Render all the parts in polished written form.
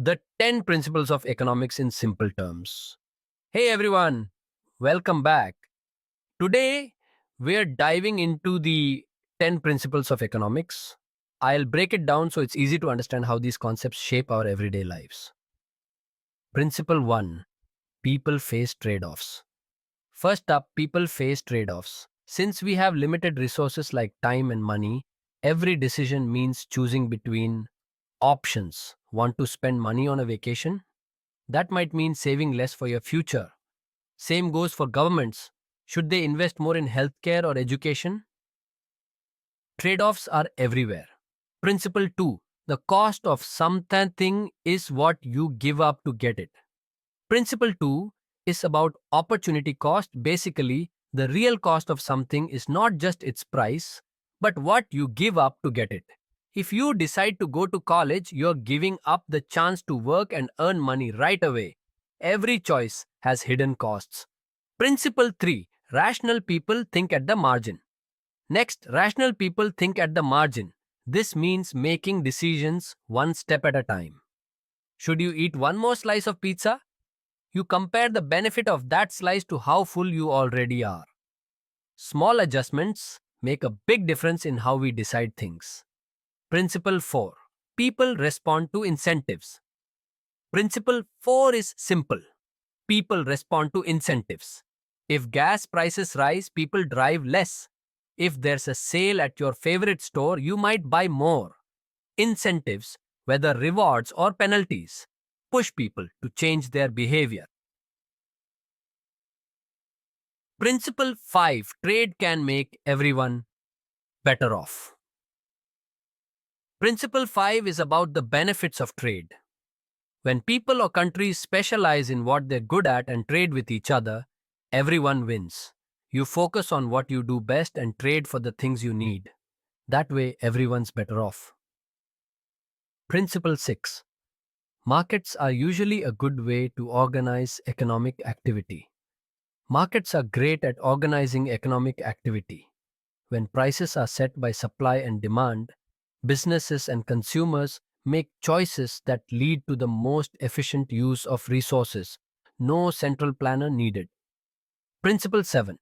The 10 principles of economics in simple terms. Hey everyone, welcome back. Today we're diving into the 10 principles of economics. I'll break it down so it's easy to understand how these concepts shape our everyday lives. Principle 1. People face trade offs. First up, people face trade offs. Since we have limited resources like time and money, every decision means choosing between options. Want to spend money on a vacation? That might mean saving less for your future. Same goes for governments. Should they invest more in healthcare or education? Trade offs are everywhere. Principle 2. The cost of something is what you give up to get it. Principle 2 is about opportunity cost. Basically, the real cost of something is not just its price, but what you give up to get it. If you decide to go to college, you're giving up the chance to work and earn money right away. Every choice has hidden costs. Principle 3. Rational people think at the margin. Next, rational people think at the margin. This means making decisions one step at a time. Should you eat one more slice of pizza? You compare the benefit of that slice to how full you already are. Small adjustments make a big difference in how we decide things. Principle 4. People respond to incentives. Principle 4 is simple. People respond to incentives. If gas prices rise, people drive less. If there's a sale at your favorite store, you might buy more. Incentives, whether rewards or penalties, push people to change their behavior. Principle 5. Trade can make everyone better off. Principle 5 is about the benefits of trade. When people or countries specialize in what they're good at and trade with each other, everyone wins. You focus on what you do best and trade for the things you need. That way, everyone's better off. Principle 6. Markets are usually a good way to organize economic activity. Markets are great at organizing economic activity. When prices are set by supply and demand, businesses and consumers make choices that lead to the most efficient use of resources. No central planner needed. Principle 7.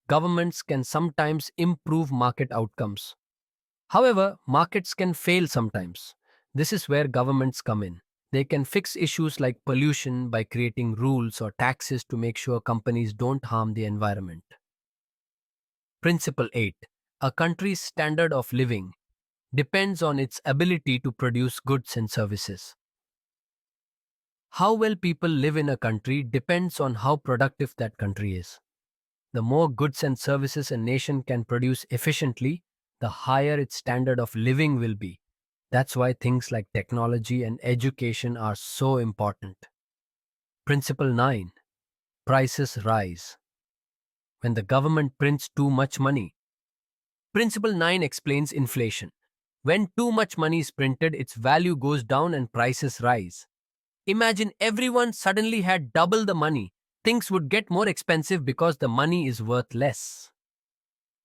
Governments can sometimes improve market outcomes. However, markets can fail sometimes. This is where governments come in. They can fix issues like pollution by creating rules or taxes to make sure companies don't harm the environment. Principle 8. A country's standard of living depends on its ability to produce goods and services. How well people live in a country depends on how productive that country is. The more goods and services a nation can produce efficiently, the higher its standard of living will be. That's why things like technology and education are so important. Principle 9. Prices rise. When the government prints too much money. Principle 9 explains inflation. When too much money is printed, its value goes down and prices rise. Imagine everyone suddenly had double the money. Things would get more expensive because the money is worth less.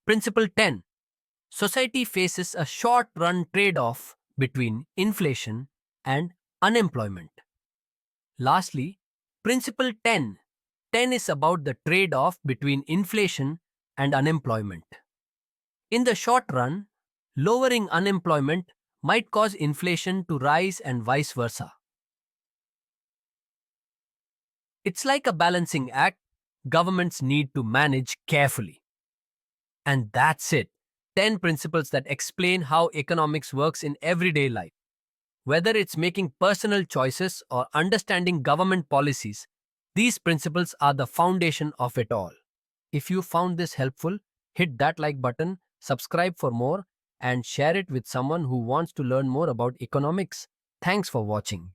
Principle 10. Society faces a short run trade off between inflation and unemployment. Lastly, Principle 10. 10 is about the trade off between inflation and unemployment. In the short run, lowering unemployment might cause inflation to rise and vice versa. It's like a balancing act governments need to manage carefully. And that's it. 10 principles that explain how economics works in everyday life. Whether it's making personal choices or understanding government policies, these principles are the foundation of it all. If you found this helpful, hit that like button, subscribe for more, and share it with someone who wants to learn more about economics. Thanks for watching.